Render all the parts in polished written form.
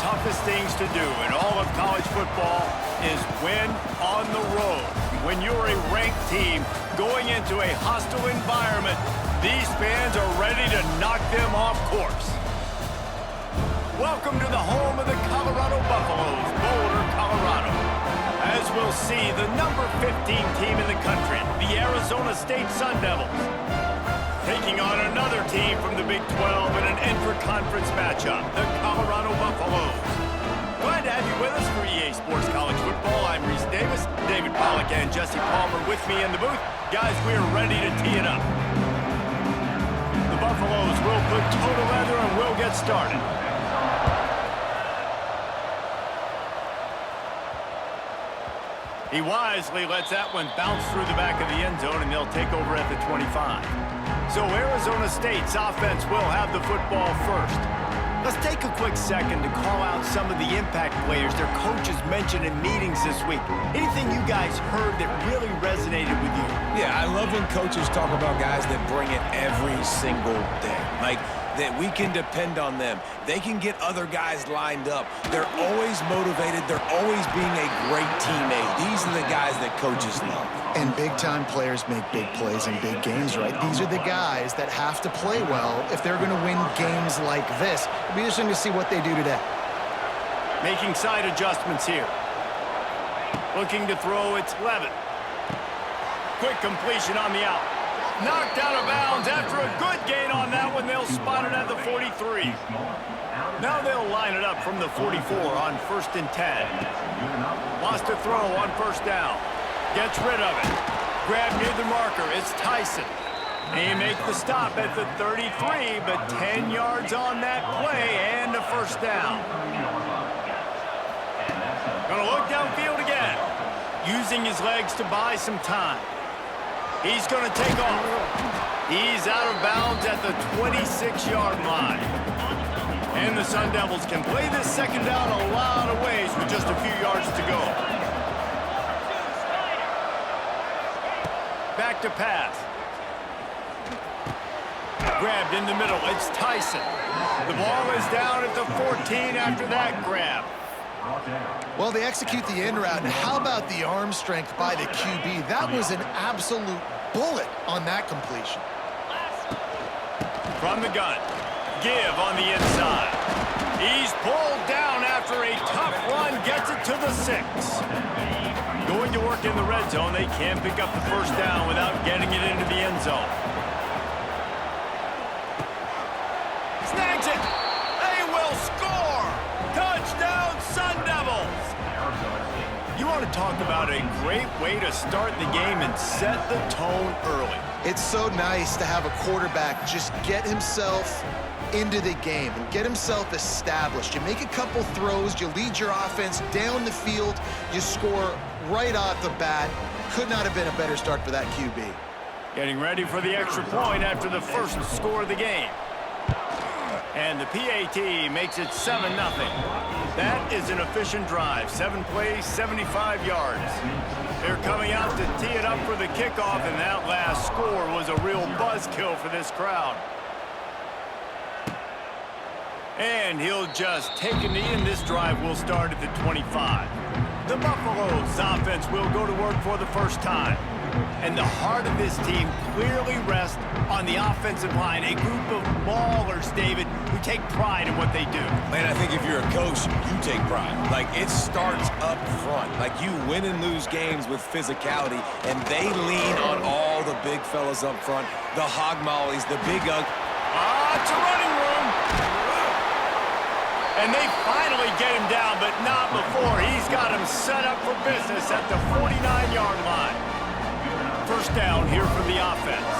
toughest things to do in all of college football is win on the road. When you're a ranked team going into a hostile environment, these fans are ready to knock them off course. Welcome to the home of the Colorado Buffaloes, Boulder, Colorado. As we'll see, the number 15 team in the country, the Arizona State Sun Devils, taking on another team from the Big 12 in an intra-conference matchup, the Colorado Buffaloes. Glad to have you with us for EA Sports College Football. I'm Reese Davis, David Pollack and Jesse Palmer with me in the booth. Guys, we are ready to tee it up. The Buffaloes will put toe to leather and we'll get started. He wisely lets that one bounce through the back of the end zone, and they'll take over at the 25. So Arizona State's offense will have the football first. Let's take a quick second to call out some of the impact players their coaches mentioned in meetings this week. Anything you guys heard that really resonated with you? Yeah, I love when coaches talk about guys that bring it every single day. Like, that we can depend on them. They can get other guys lined up. They're always motivated. They're always being a great teammate. These are the guys that coaches love. And big-time players make big plays in big games, right? These are the guys that have to play well if they're going to win games like this. It'll be interesting to see what they do today. Making side adjustments here. Looking to throw, it's Levitt. Quick completion on the out. Knocked out of bounds after a good gain on that one. They'll spot it at the 43. Now they'll line it up from the 44 on 1st and 10. Lost a throw on 1st down. Gets rid of it. Grab near the marker. It's Tyson. They make the stop at the 33, but 10 yards on that play and a 1st down. Gonna look downfield again. Using his legs to buy some time. He's going to take off. He's out of bounds at the 26-yard line. And the Sun Devils can play this second down a lot of ways with just a few yards to go. Back to pass. Grabbed in the middle. It's Tyson. The ball is down at the 14 after that grab. Well, they execute the in route, and how about the arm strength by the QB? That was an absolute bullet on that completion. From the gun, give on the inside. He's pulled down after a tough run, gets it to the 6. Going to work in the red zone, they can't pick up the 1st down without getting it into the end zone. Snags it! They will score! Touchdown, Sun Devils! You want to talk about a great way to start the game and set the tone early. It's so nice to have a quarterback just get himself into the game and get himself established. You make a couple throws, you lead your offense down the field, you score right off the bat. Could not have been a better start for that QB. Getting ready for the extra point after the first score of the game. And the PAT makes it 7-0. That is an efficient drive. 7 plays, 75 yards. They're coming out to tee it up for the kickoff, and that last score was a real buzzkill for this crowd. And he'll just take a knee, and this drive will start at the 25. The Buffaloes offense will go to work for the first time. And the heart of this team clearly rests on the offensive line, a group of ballers, David, who take pride in what they do. Man, I think if you're a coach, you take pride. Like, it starts up front. Like, you win and lose games with physicality, and they lean on all the big fellas up front, the hog mollies, the big it's a running room. And they finally get him down, but not before. He's got him set up for business at the 49-yard line. 1st down here for the offense.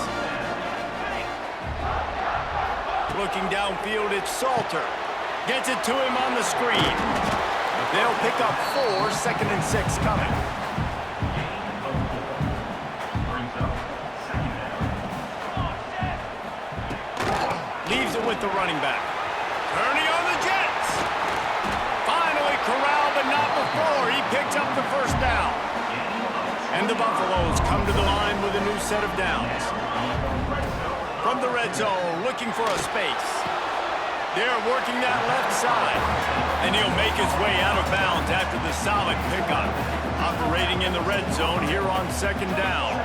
Looking downfield, it's Salter. Gets it to him on the screen. They'll pick up 4, 2nd and 6 coming. Leaves it with the running back. Turning on the Jets. Finally corralled, but not before. He picks up the 1st down. And the Buffaloes come to the line with a new set of downs. From the red zone, looking for a space. They're working that left side. And he'll make his way out of bounds after the solid pickup. Operating in the red zone here on 2nd down.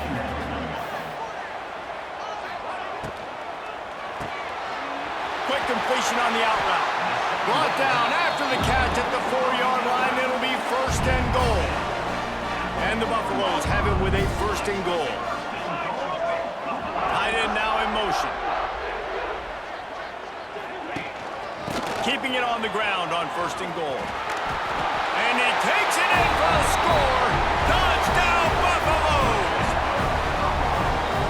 Quick completion on the out route. Brought down after the catch at the 4-yard line. It'll be 1st and goal. And the Buffaloes have it with a 1st and goal. Tight end now in motion. Keeping it on the ground on 1st and goal. And he takes it in for a score. Touchdown, Buffaloes!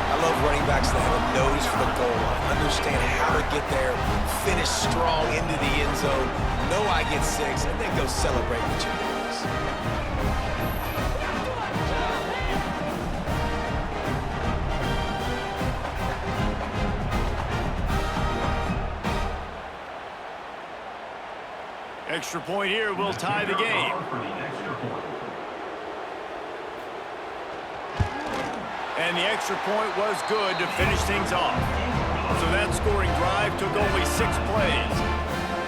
I love running backs that have a nose for the goal line, understand how to get there, finish strong into the end zone, know I get 6, and then go celebrate with your boys. Extra point here will tie the game. And the extra point was good to finish things off. So that scoring drive took only 6 plays.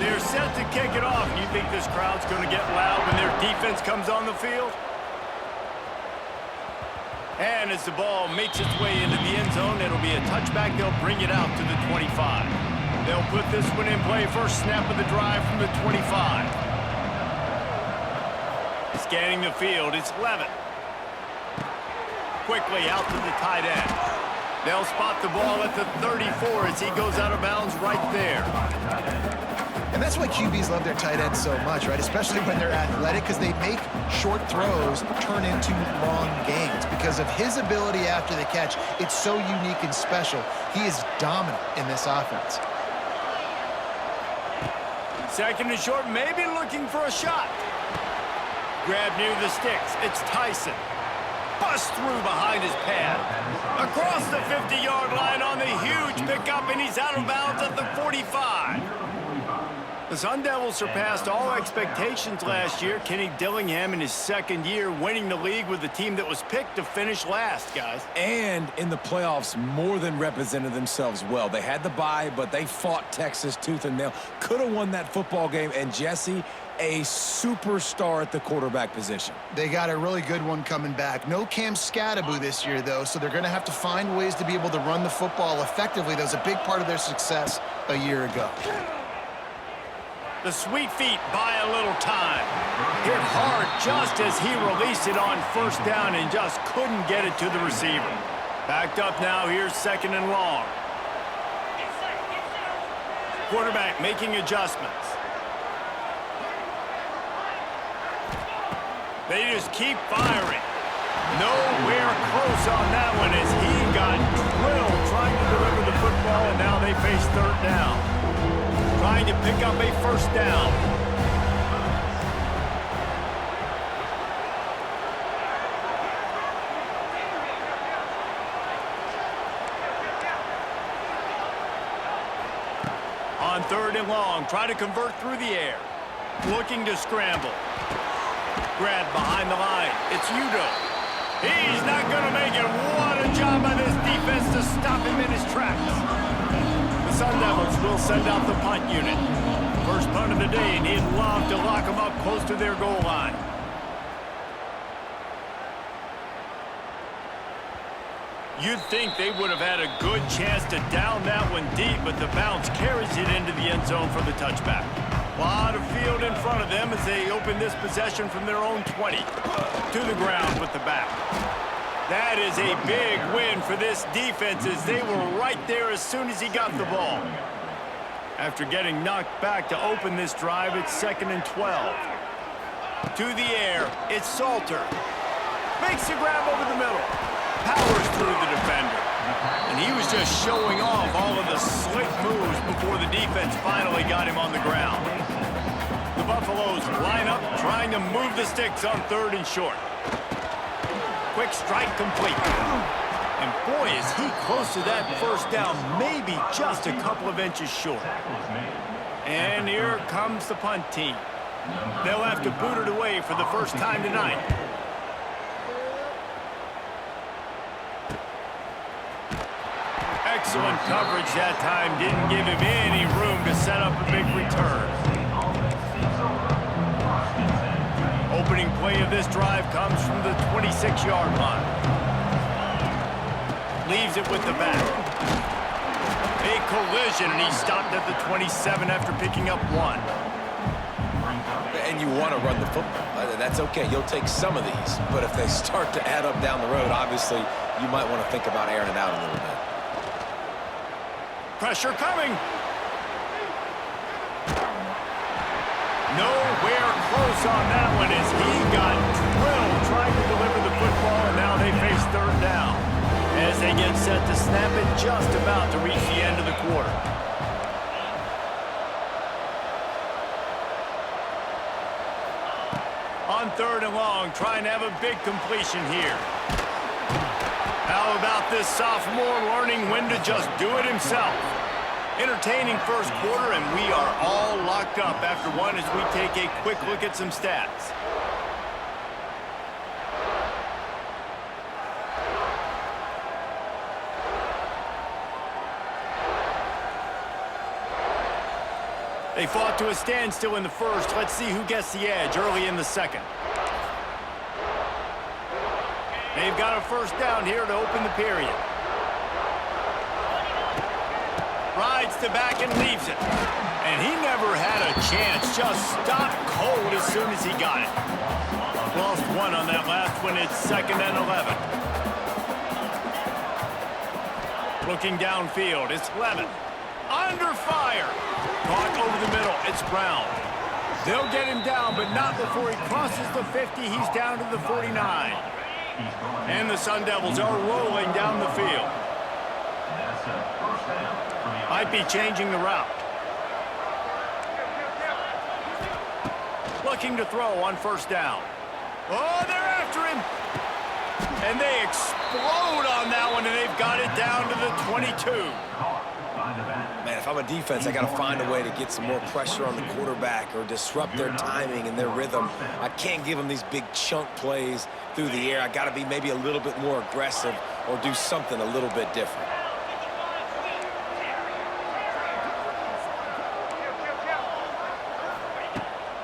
They're set to kick it off. You think this crowd's going to get loud when their defense comes on the field? And as the ball makes its way into the end zone, it'll be a touchback. They'll bring it out to the 25. They'll put this one in play. First snap of the drive from the 25. Scanning the field, it's Levitt. Quickly out to the tight end. They'll spot the ball at the 34 as he goes out of bounds right there. And that's why QBs love their tight ends so much, right? Especially when they're athletic, because they make short throws turn into long gains. Because of his ability after the catch, it's so unique and special. He is dominant in this offense. 2nd and short, maybe looking for a shot. Grab near the sticks. It's Tyson. Bust through behind his pad. Across the 50-yard line on the huge pickup, and he's out of bounds at the 45. The Sun Devils surpassed all expectations last year. Kenny Dillingham in his 2nd year winning the league with the team that was picked to finish last, guys. And in the playoffs, more than represented themselves well. They had the bye, but they fought Texas tooth and nail. Could have won that football game, and Jesse, a superstar at the quarterback position. They got a really good one coming back. No Cam Scattaboo this year, though, so they're going to have to find ways to be able to run the football effectively. That was a big part of their success a year ago. The sweet feet buy a little time. Hit hard just as he released it on 1st down and just couldn't get it to the receiver. Backed up now, here's 2nd and long. Quarterback making adjustments. They just keep firing. Nowhere close on that one as he got drilled trying to deliver the football, and now they face 3rd down. Trying to pick up a 1st down. On 3rd and long, try to convert through the air. Looking to scramble. Grab behind the line. It's Udo. He's not going to make it. What a job by this defense to stop him in his tracks. The Sun Devils will send out the punt unit. First punt of the day, and he'd love to lock them up close to their goal line. You'd think they would have had a good chance to down that one deep, but the bounce carries it into the end zone for the touchback. A lot of field in front of them as they open this possession from their own 20. To the ground with the back. That is a big win for this defense as they were right there as soon as he got the ball. After getting knocked back to open this drive, it's 2nd and 12. To the air, it's Salter. Makes the grab over the middle. Powers through the defender. And he was just showing off all of the slick moves before the defense finally got him on the ground. The Buffaloes line up, trying to move the sticks on 3rd and short. Quick strike complete. And boy, is he close to that 1st down, maybe just a couple of inches short. And here comes the punt team. They'll have to boot it away for the first time tonight. Excellent coverage that time. Didn't give him any room to set up a big return. Opening play of this drive comes from the 26-yard line. Leaves it with the back. A collision, and he stopped at the 27 after picking up 1. And you want to run the football. That's okay. You'll take some of these. But if they start to add up down the road, obviously, you might want to think about airing it out a little bit. Pressure coming. Nowhere close on that one as he got drilled trying to deliver the football, and now they face third down as they get set to snap it just about to reach the end of the quarter. On 3rd and long, trying to have a big completion here. How about this sophomore learning when to just do it himself? Entertaining first quarter, and we are all locked up after one as we take a quick look at some stats. They fought to a standstill in the first. Let's see who gets the edge early in the second. They've got a first down here to open the period. Rides the back and leaves it. And he never had a chance. Just stopped cold as soon as he got it. Lost 1 on that last one. It's 2nd and 11. Looking downfield. It's Levin. Under fire. Caught over the middle. It's Brown. They'll get him down, but not before he crosses the 50. He's down to the 49. And the Sun Devils are rolling down the field. Might be changing the route. Looking to throw on first down. Oh, they're after him. And they explode on that one, and they've got it down to the 22. Man, if I'm a defense, I got to find a way to get some more pressure on the quarterback or disrupt their timing and their rhythm. I can't give them these big chunk plays through the air. I got to be maybe a little bit more aggressive or do something a little bit different.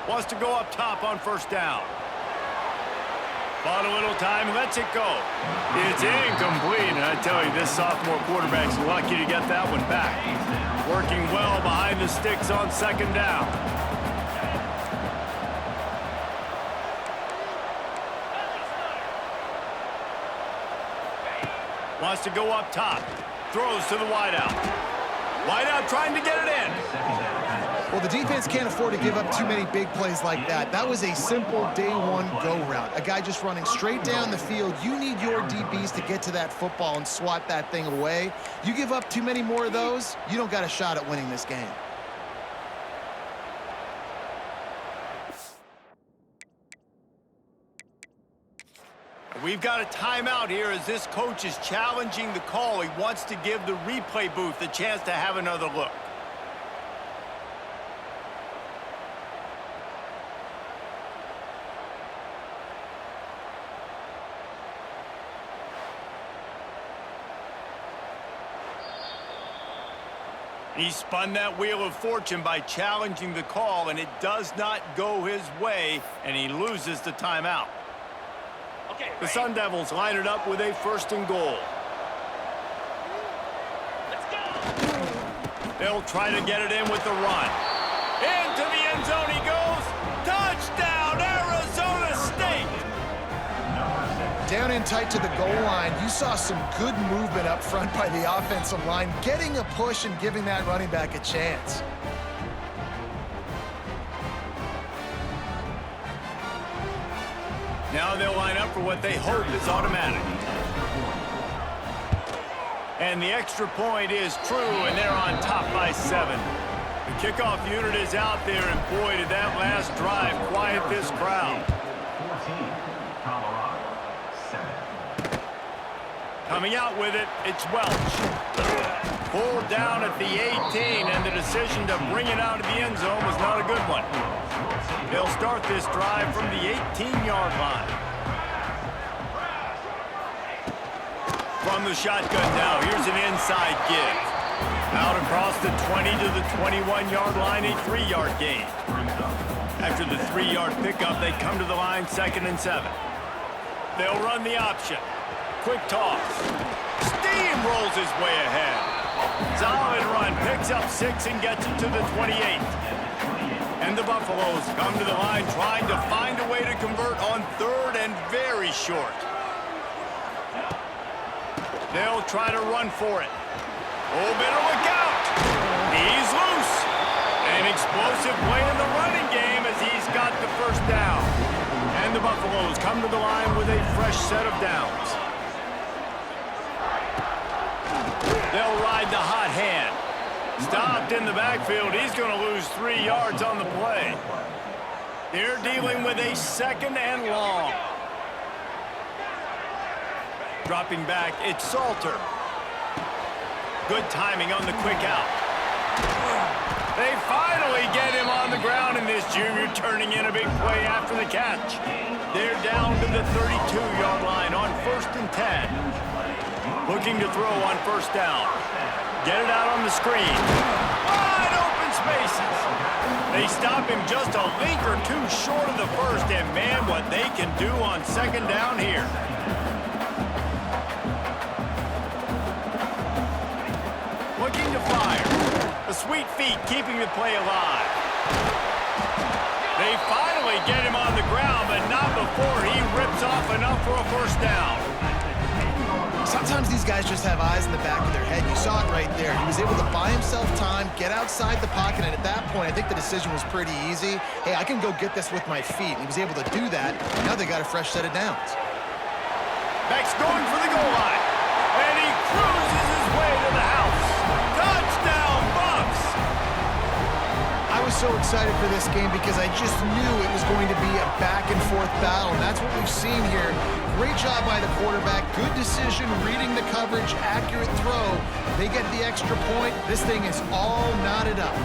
Wants to go up top on first down. Bought a little time, lets it go. It's incomplete, and I tell you, this sophomore quarterback's lucky to get that one back. Working well behind the sticks on second down. Wants to go up top. Throws to the wideout. Wideout trying to get it in. Well, the defense can't afford to give up too many big plays like that. That was a simple day one go route. A guy just running straight down the field. You need your DBs to get to that football and swat that thing away. You give up too many more of those, you don't got a shot at winning this game. We've got a timeout here as this coach is challenging the call. He wants to give the replay booth a chance to have another look. He spun that wheel of fortune by challenging the call, and it does not go his way, and he loses the timeout. The Sun Devils line it up with a 1st and goal. Let's go. They'll try to get it in with the run. Into the end zone he goes. Touchdown, Arizona State! Down in tight to the goal line, you saw some good movement up front by the offensive line, getting a push and giving that running back a chance. Now they'll line up for what they hope is automatic. And the extra point is true, and they're on top by 7. The kickoff unit is out there, and boy, did that last drive quiet this crowd. 14, Colorado, 7. Coming out with it, it's Welch. Pulled down at the 18, and the decision to bring it out of the end zone was not a good one. They'll start this drive from the 18-yard line. From From the shotgun now, here's an inside give. Out across the 20 to the 21-yard line, a 3-yard gain. After the 3-yard pickup, they come to the line 2nd and 7. They'll run the option. Quick toss. Steamrolls his way ahead. Solid run, picks up 6 and gets it to the 28. And the Buffaloes come to the line trying to find a way to convert on 3rd and very short. They'll try to run for it. Oh, better look out. He's loose. An explosive play in the running game as he's got the first down. And the Buffaloes come to the line with a fresh set of downs. They'll ride the hot hand. Stopped in the backfield. He's going to lose 3 yards on the play. They're dealing with a 2nd and long. Dropping back, it's Salter. Good timing on the quick out. They finally get him on the ground, and this junior turning in a big play after the catch. They're down to the 32-yard line on 1st and 10. Looking to throw on 1st down. Get it out on the screen. Wide open spaces. They stop him just a link or 2 short of the 1st, and man, what they can do on 2nd down here. Looking to fire. The sweet feet keeping the play alive. They finally get him on the ground, but not before he rips off enough for a 1st down. Sometimes these guys just have eyes in the back of their head. You saw it right there. He was able to buy himself time, get outside the pocket, and at that point, I think the decision was pretty easy. Hey, I can go get this with my feet. And he was able to do that. Now they got a fresh set of downs. Beck's going for the goal line, and he cruises his way to the house. Touchdown, Bucks! I was so excited for this game because I just knew it was going to be a back-and-forth battle, and that's what we've seen here. Great job by the quarterback, good decision, reading the coverage, accurate throw. They get the extra point. This thing is all knotted up.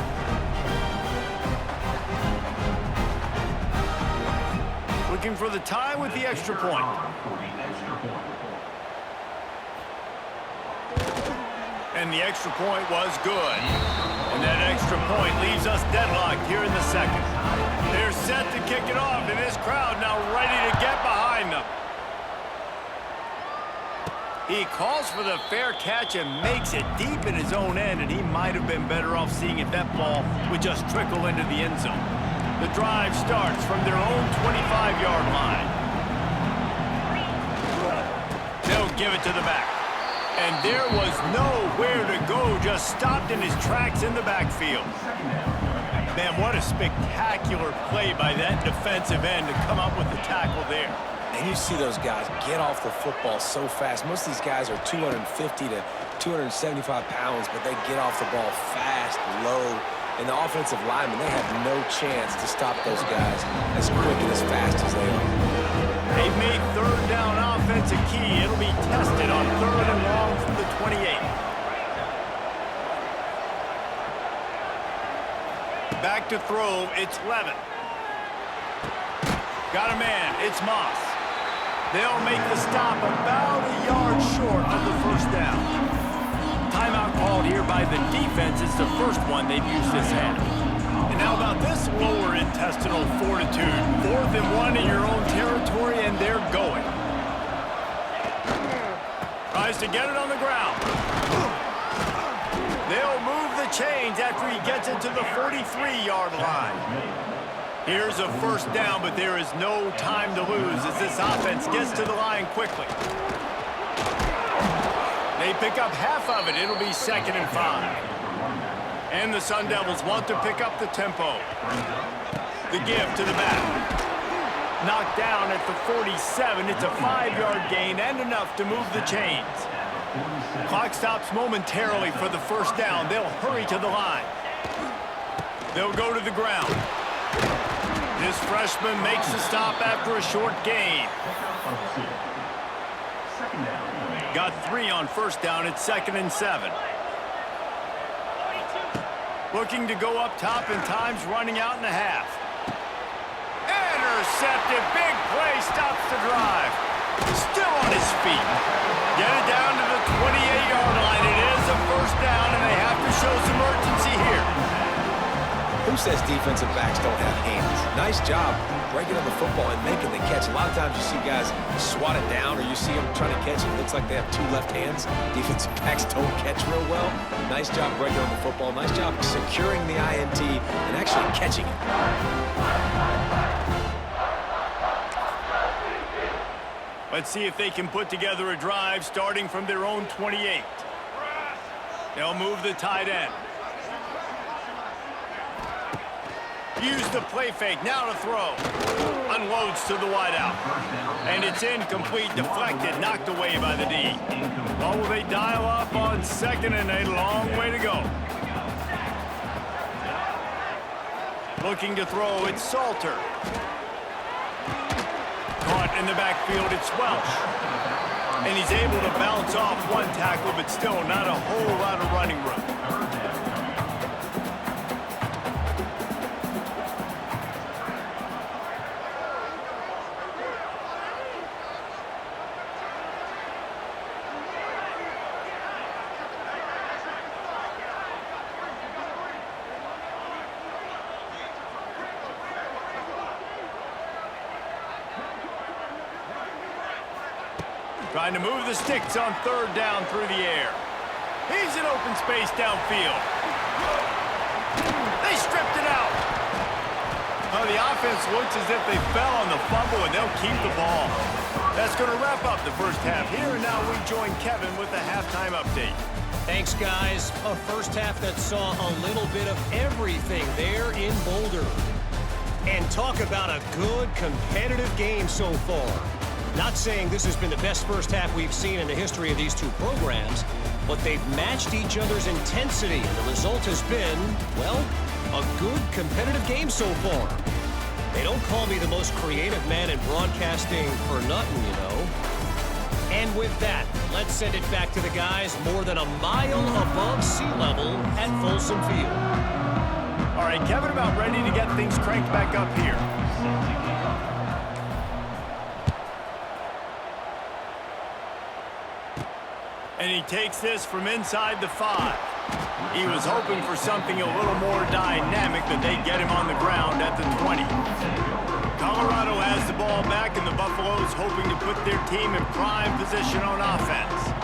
Looking for the tie with the extra point. And the extra point was good. And that extra point leaves us deadlocked here in the 2nd. They're set to kick it off, and this crowd now ready to get behind them. He calls for the fair catch and makes it deep in his own end, and he might have been better off seeing if that ball would just trickle into the end zone. The drive starts from their own 25-yard line. They'll give it to the back. And there was nowhere to go, just stopped in his tracks in the backfield. Man, what a spectacular play by that defensive end to come up with the tackle there. And you see those guys get off the football so fast. Most of these guys are 250 to 275 pounds, but they get off the ball fast, low. And the offensive linemen, they have no chance to stop those guys as quick and as fast as they are. They've made 3rd down offense a key. It'll be tested on 3rd and long from the 28. Back to throw, it's Levin. Got a man, it's Moss. They'll make the stop about a yard short of the 1st down. Timeout called here by the defense. It's the first one they've used this half. And how about this lower intestinal fortitude? 4th and 1 in your own territory, and they're going. Tries to get it on the ground. They'll move the chains after he gets it to the 43-yard line. Here's a 1st down, but there is no time to lose as this offense gets to the line quickly. They pick up half of it. It'll be 2nd and 5. And the Sun Devils want to pick up the tempo. The give to the back. Knocked down at the 47. It's a 5-yard gain and enough to move the chains. Clock stops momentarily for the 1st down. They'll hurry to the line. They'll go to the ground. This freshman makes the stop after a short gain. Got 3 on 1st down. It's 2nd and 7. Looking to go up top, and time's running out in the half. Intercepted. Big play stops the drive. Still on his feet. Get it down to the 28-yard line. It is a first down, and they have to show some urgency here. Who says defensive backs don't have hands? Nice job breaking on the football and making the catch. A lot of times you see guys swat it down, or you see them trying to catch it. It looks like they have two left hands. Defensive backs don't catch real well. Nice job breaking on the football. Nice job securing the INT and actually catching it. Let's see if they can put together a drive starting from their own 28. They'll move the tight end. Use the play fake, now to throw. Unloads to the wideout. And it's incomplete, deflected, knocked away by the D. Oh, will they dial up on second and a long way to go. Looking to throw, it's Salter. Caught in the backfield, it's Welch. And he's able to bounce off one tackle, but still not a whole lot of running room. Trying to move the sticks on third down through the air. He's in open space downfield. They stripped it out. Oh, the offense looks as if they fell on the fumble, and they'll keep the ball. That's going to wrap up the first half here, and now we join Kevin with the halftime update. Thanks, guys. A first half that saw a little bit of everything there in Boulder. And talk about a good competitive game so far. Not saying this has been the best first half we've seen in the history of these two programs, but they've matched each other's intensity, and the result has been, well, a good competitive game so far. They don't call me the most creative man in broadcasting for nothing, you know. And with that, let's send it back to the guys more than a mile above sea level at Folsom Field. All right, Kevin, about ready to get things cranked back up here. And he takes this from inside the 5. He was hoping for something a little more dynamic, but they get him on the ground at the 20. Colorado has the ball back, and the Buffaloes hoping to put their team in prime position on offense.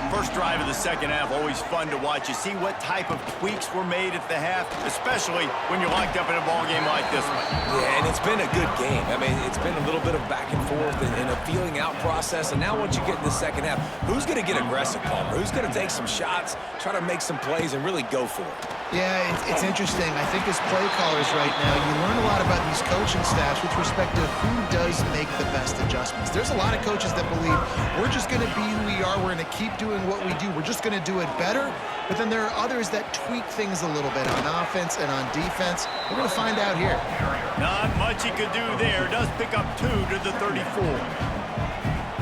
First drive of the second half, always fun to watch. You see what type of tweaks were made at the half, especially when you're locked up in a ball game like this one. Yeah, and it's been a good game. I mean, it's been a little bit of back and forth and a feeling out process. And now once you get in the second half, who's going to get aggressive, Palmer? Who's going to take some shots, try to make some plays, and really go for it? Yeah, it's interesting. I think as play callers right now, you learn a lot about these coaching staffs with respect to who does make the best adjustments. There's a lot of coaches that believe we're just going to be who we are. We're going to keep doing what we do. We're just going to do it better. But then there are others that tweak things a little bit on offense and on defense. We're going to find out here. Not much he could do there. Does pick up 2 to the 34.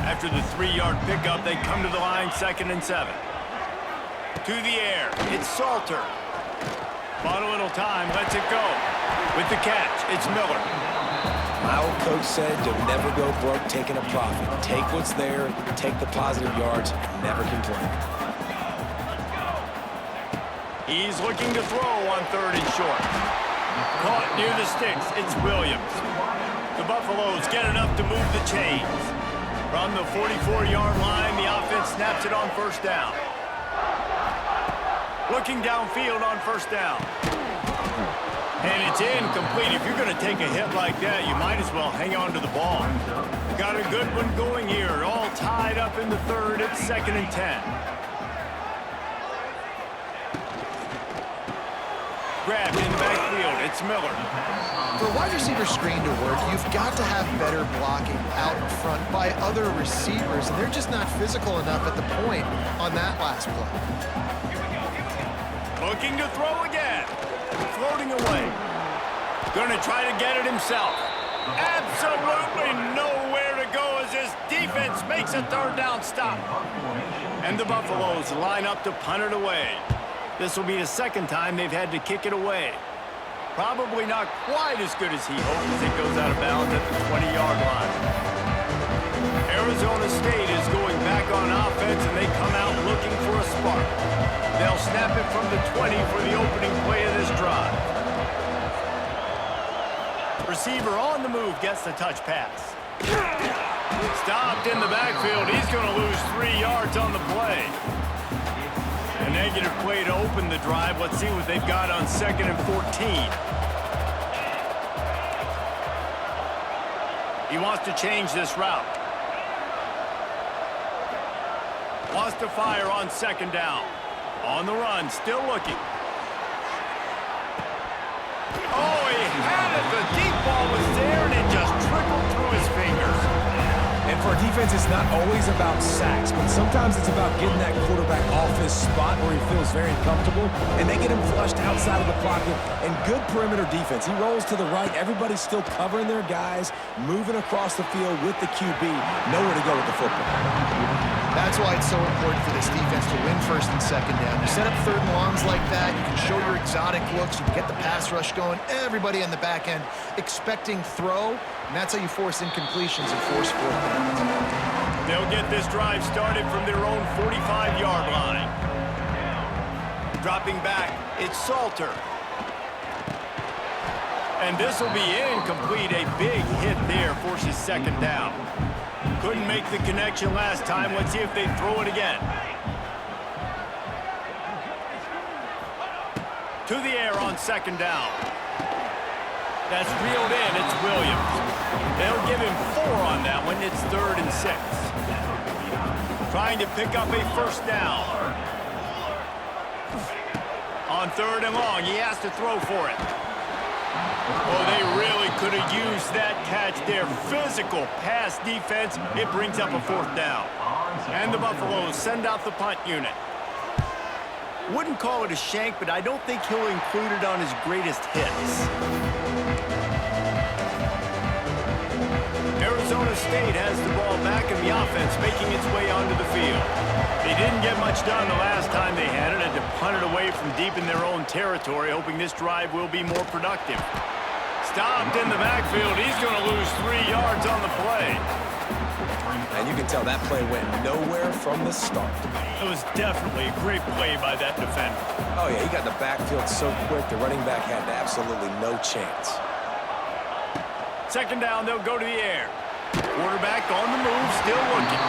After the 3-yard pickup, they come to the line 2nd and 7. To the air, it's Salter. Bought a little time, lets it go. With the catch, it's Miller. My old coach said you'll never go broke taking a profit. Take what's there, take the positive yards, and never complain. He's looking to throw on 3rd and short. Caught near the sticks, it's Williams. The Buffaloes get enough to move the chains. From the 44-yard line, the offense snaps it on 1st down. Looking downfield on 1st down. And it's incomplete. If you're going to take a hit like that, you might as well hang on to the ball. Got a good one going here. All tied up in the 3rd. It's 2nd and 10. Grabbed in the backfield. It's Miller. For a wide receiver screen to work, you've got to have better blocking out in front by other receivers, and they're just not physical enough at the point on that last play. Looking to throw again. Floating away. Going to try to get it himself. Absolutely nowhere to go as this defense makes a 3rd down stop. And the Buffaloes line up to punt it away. This will be the 2nd time they've had to kick it away. Probably not quite as good as he hoped as it goes out of bounds at the 20-yard line. Arizona State is going back on offense, and they come out looking for a spark. They'll snap it from the 20 for the opening play of this drive. Receiver on the move gets the touch pass. Stopped in the backfield. He's going to lose 3 yards on the play. A negative play to open the drive. Let's see what they've got on 2nd and 14. He wants to change this route. Wants to fire on 2nd down. On the run, still looking. Oh, he had it. The deep ball was there, and it just trickled through his fingers. And for a defense, it's not always about sacks, but sometimes it's about getting that quarterback off his spot where he feels very comfortable, and they get him flushed outside of the pocket. And good perimeter defense. He rolls to the right. Everybody's still covering their guys, moving across the field with the QB. Nowhere to go with the football. That's why it's so important for this defense to win 1st and 2nd down. You set up 3rd and longs like that, you can show your exotic looks, you can get the pass rush going, everybody on the back end expecting throw, and that's how you force incompletions and force 4th downs. They'll get this drive started from their own 45-yard line. Dropping back, it's Salter. And this will be incomplete. A big hit there forces 2nd down. Couldn't make the connection last time. Let's see if they throw it again. To the air on 2nd down. That's reeled in. It's Williams. They'll give him 4 on that one. It's 3rd and 6. Trying to pick up a 1st down. On 3rd and long, he has to throw for it. Oh, they really could have used that catch there. Physical pass defense. It brings up a 4th down. And the Buffaloes send out the punt unit. Wouldn't call it a shank, but I don't think he'll include it on his greatest hits. Arizona State has the ball back in the offense, making its way onto the field. They didn't get much done the last time they had it, and to punt it away from deep in their own territory, hoping this drive will be more productive. Stopped in the backfield. He's going to lose 3 yards on the play. And you can tell that play went nowhere from the start. It was definitely a great play by that defender. Oh, yeah, he got in the backfield so quick, the running back had absolutely no chance. 2nd down, they'll go to the air. Quarterback on the move, still looking.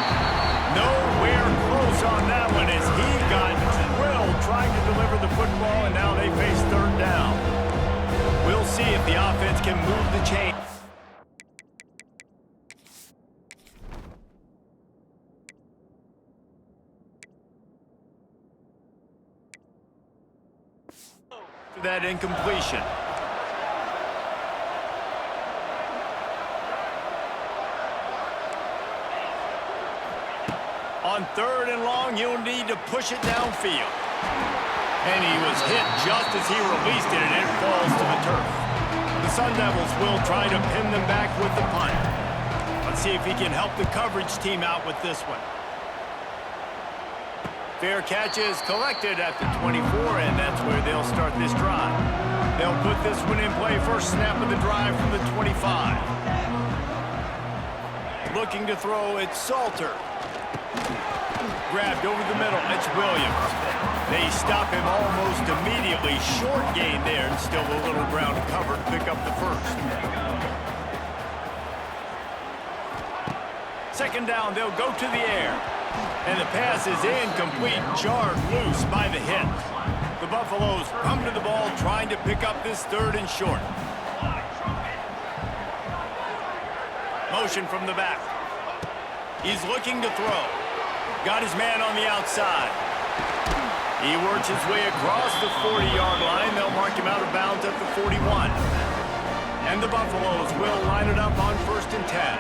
Nowhere close on that one as he got drilled trying to deliver the football, and now they face 3rd down. We'll see if the offense can move the chain. That incompletion. On 3rd and long, you'll need to push it downfield. And he was hit just as he released it, and it falls to the turf. The Sun Devils will try to pin them back with the punt. Let's see if he can help the coverage team out with this one. Fair catch is collected at the 24, and that's where they'll start this drive. They'll put this one in play. First snap of the drive from the 25. Looking to throw, it's Salter. Grabbed over the middle, it's Williams. They stop him almost immediately. Short gain there, and still a little ground covered. Pick up the 1st. 2nd down, they'll go to the air. And the pass is incomplete, jarred loose by the hit. The Buffaloes come to the ball, trying to pick up this 3rd and short. Motion from the back. He's looking to throw. Got his man on the outside. He works his way across the 40-yard line. They'll mark him out of bounds at the 41. And the Buffaloes will line it up on 1st and 10.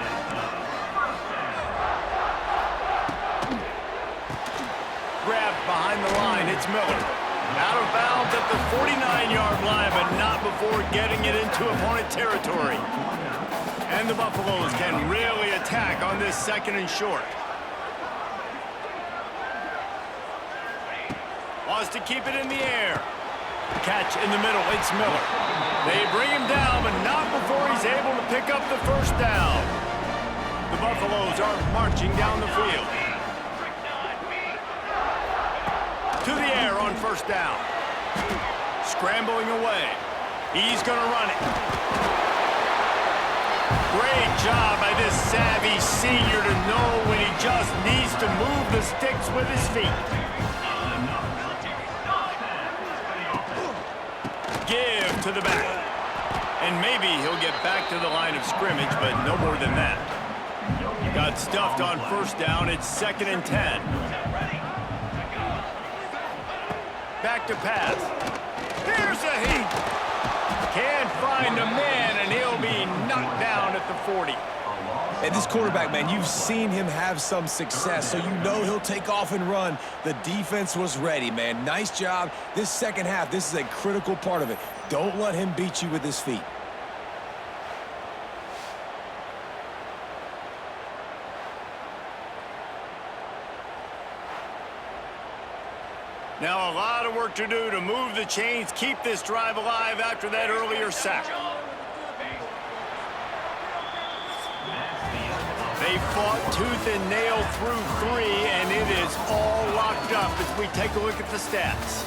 Grabbed behind the line, it's Miller. Out of bounds at the 49-yard line, but not before getting it into opponent territory. And the Buffaloes can really attack on this 2nd and short. Wants to keep it in the air. Catch in the middle, it's Miller. They bring him down, but not before he's able to pick up the 1st down. The Buffaloes are marching down the field. To the air on first down. Scrambling away. He's going to run it. Great job by this savvy senior to know when he just needs to move the sticks with his feet. Give to the back. And maybe he'll get back to the line of scrimmage, but no more than that. Got stuffed on first down. It's 2nd and 10. Back to pass. Here's a heat. Can't find a man, and he'll be knocked down at the 40. And this quarterback, man, you've seen him have some success, so you know he'll take off and run. The defense was ready, man. Nice job. This second half, this is a critical part of it. Don't let him beat you with his feet. Now a lot of work to do to move the chains, keep this drive alive after that earlier sack. They fought tooth and nail through 3, and it is all locked up as we take a look at the stats.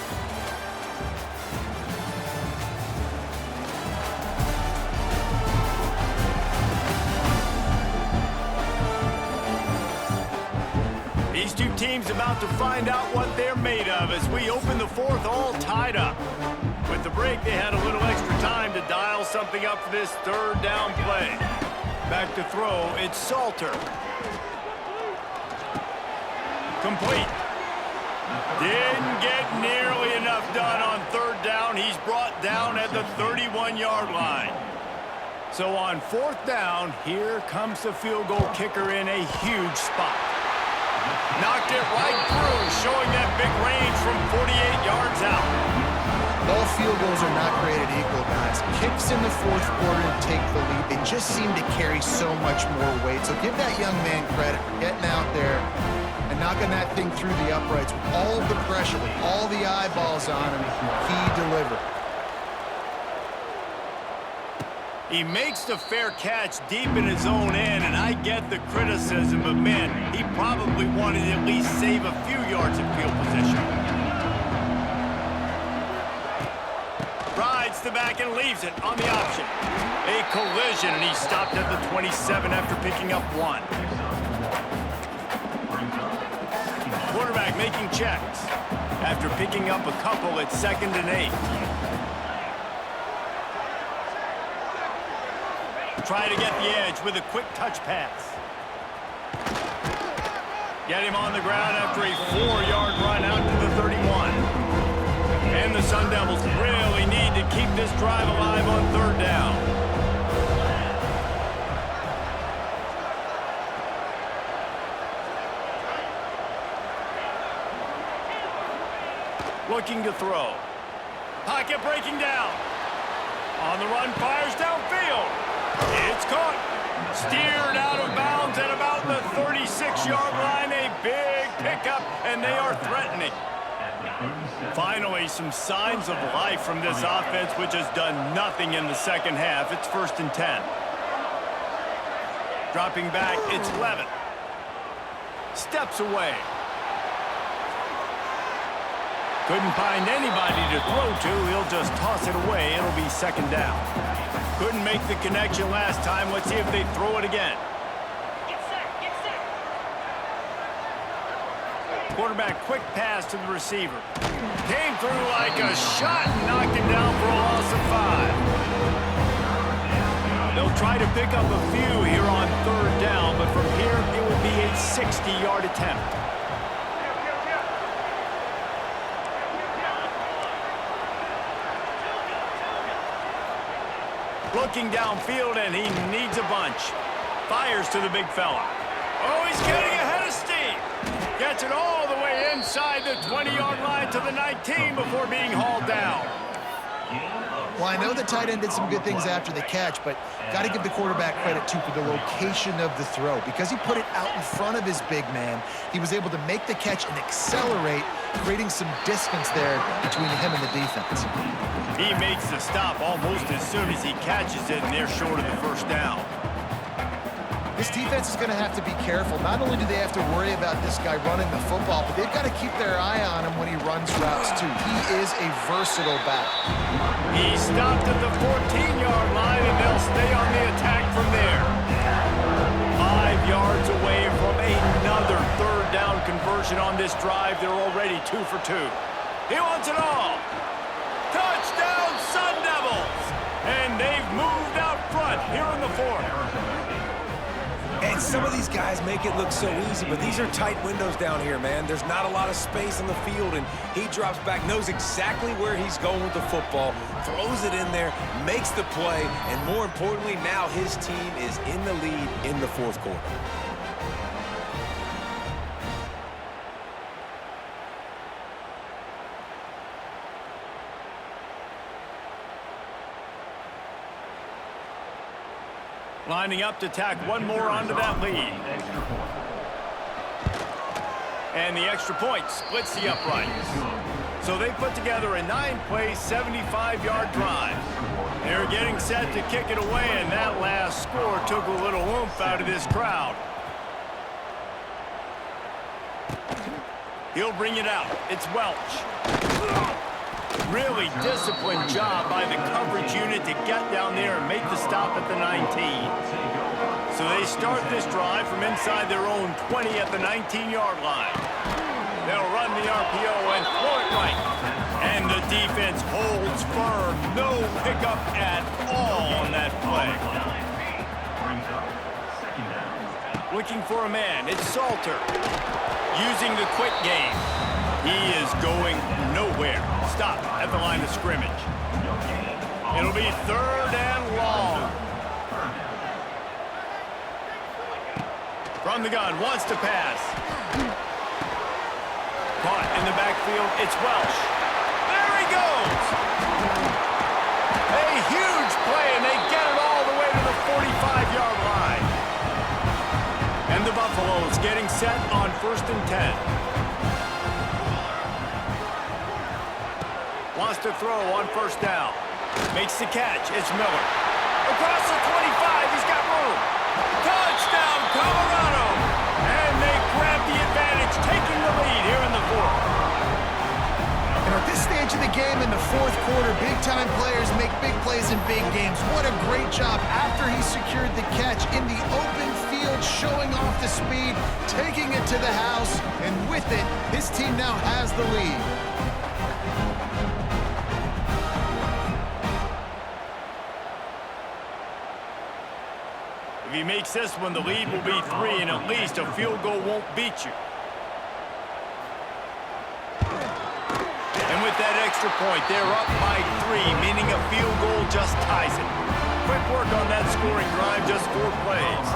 These two teams about to find out what they're made of as we open the 4th all tied up. With the break, they had a little extra time to dial something up for this 3rd down play. Back to throw, it's Salter. Complete. Didn't get nearly enough done on 3rd down. He's brought down at the 31-yard line. So on 4th down, here comes the field goal kicker in a huge spot. Knocked it right through, showing that big range from 48 yards out. All field goals are not created equal, guys. Kicks in the 4th quarter to take the lead. They just seem to carry so much more weight. So give that young man credit for getting out there and knocking that thing through the uprights with all of the pressure, with all the eyeballs on him. He delivered. He makes the fair catch deep in his own end, and I get the criticism, but man, he probably wanted to at least save a few yards of field position. Rides the back and leaves it on the option. A collision, and he stopped at the 27 after picking up 1. Quarterback making checks. After picking up a couple, it's 2nd and 8. Try to get the edge with a quick touch pass. Get him on the ground after a 4-yard run out to the 31. And the Sun Devils really need to keep this drive alive on 3rd down. Looking to throw. Pocket breaking down. On the run, fires downfield. It's caught. Steered out of bounds at about the 36-yard line. A big pickup, and they are threatening. Finally, some signs of life from this offense, which has done nothing in the second half. It's 1st and 10. Dropping back, it's Levin. Steps away. Couldn't find anybody to throw to. He'll just toss it away. It'll be 2nd down. Couldn't make the connection last time. Let's see if they throw it again. Quarterback, quick pass to the receiver. Came through like a shot and knocked him down for a loss of 5. They'll try to pick up a few here on 3rd down, but from here it will be a 60-yard attempt. Looking downfield, and he needs a bunch. Fires to the big fella. Oh, he's getting ahead of steam. Gets it all the way inside the 20-yard line to the 19 before being hauled down. Well, I know the tight end did some good things after the catch, but got to give the quarterback credit, too, for the location of the throw. Because he put it out in front of his big man, he was able to make the catch and accelerate, creating some distance there between him and the defense. He makes the stop almost as soon as he catches it, and they're short of the 1st down. This defense is going to have to be careful. Not only do they have to worry about this guy running the football, but they've got to keep their eye on him when he runs routes, too. He is a versatile back. He stopped at the 14-yard line, and they'll stay on the attack from there. 5 yards away from another third down conversion on this drive. They're already 2 for 2. He wants it all. Touchdown, Sun Devils! And they've moved out front here in the fourth. And some of these guys make it look so easy, but these are tight windows down here, man. There's not a lot of space on the field, and he drops back, knows exactly where he's going with the football, throws it in there, makes the play, and more importantly, now his team is in the lead in the fourth quarter. Lining up to tack one more onto that lead. And the extra point splits the uprights. So they put together a 9-play, 75-yard drive. They're getting set to kick it away, and that last score took a little oomph out of this crowd. He'll bring it out. It's Welch. Really disciplined job by the coverage unit to get down there and make the stop at the 19. So they start this drive from inside their own 20 at the 19-yard line. They'll run the RPO and throw it right. And the defense holds firm. No pickup at all on that play. Looking for a man. It's Salter. Using the quick game. He is going nowhere. Stop at the line of scrimmage. It'll be 3rd and long. From the gun, wants to pass. Caught in the backfield, it's Welch. There he goes! A huge play, and they get it all the way to the 45-yard line. And the Buffaloes getting set on 1st and 10. Wants to throw on 1st down. Makes the catch. It's Miller. Across the 25. He's got room. Touchdown, Colorado! And they grab the advantage, taking the lead here in the fourth. And at this stage of the game in the fourth quarter, big-time players make big plays in big games. What a great job after he secured the catch in the open field, showing off the speed, taking it to the house, and with it, his team now has the lead. If he makes this one, the lead will be 3, and at least a field goal won't beat you. And with that extra point, they're up by 3, meaning a field goal just ties it. Quick work on that scoring drive, just 4 plays.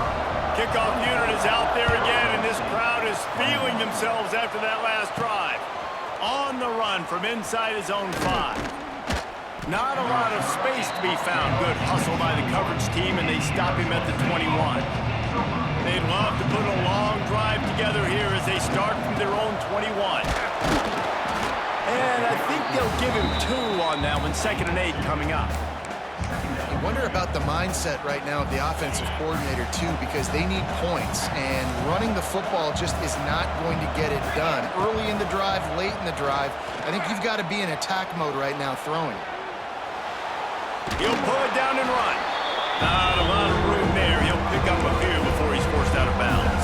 Kickoff unit is out there again, and this crowd is feeling themselves after that last drive. On the run from inside his own 5. Not a lot of space to be found. Good hustle by the coverage team, and they stop him at the 21. They'd love to put a long drive together here as they start from their own 21. And I think they'll give him 2 on that one. 2nd and 8 coming up. I wonder about the mindset right now of the offensive coordinator, too, because they need points, and running the football just is not going to get it done. Early in the drive, late in the drive, I think you've got to be in attack mode right now throwing. He'll pull it down and run. Not a lot of room there. He'll pick up a few before he's forced out of bounds.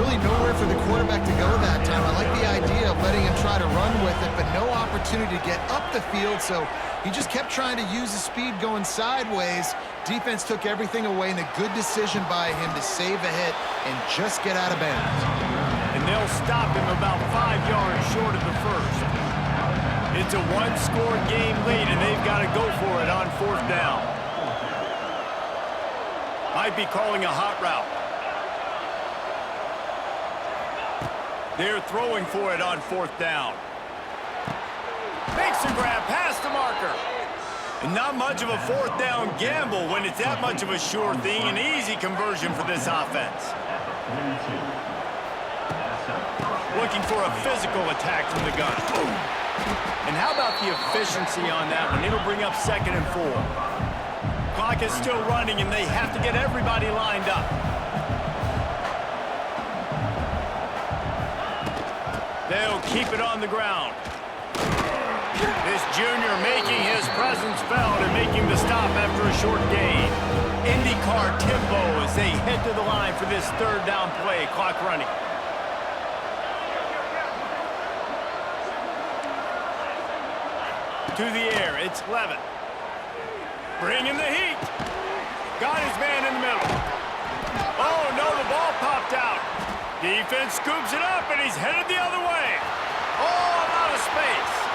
Really nowhere for the quarterback to go that time. I like the idea of letting him try to run with it, but no opportunity to get up the field, so he just kept trying to use his speed going sideways. Defense took everything away, and a good decision by him to save a hit and just get out of bounds. And they'll stop him about 5 yards short of the first. It's a 1-score game lead, and they've got to go for it on 4th down. Might be calling a hot route. They're throwing for it on 4th down. Makes a grab past the marker. And not much of a 4th down gamble when it's that much of a sure thing. An easy conversion for this offense. Looking for a physical attack from the gun. And how about the efficiency on that one? It'll bring up 2nd and 4. Clock is still running, and they have to get everybody lined up. They'll keep it on the ground. This junior making his presence felt and making the stop after a short gain. IndyCar tempo as they head to the line for this third down play. Clock running. To the air, it's Levitt. Bringing the heat. Got his man in the middle. Oh, no, the ball popped out. Defense scoops it up, and he's headed the other way. Oh, a lot of space.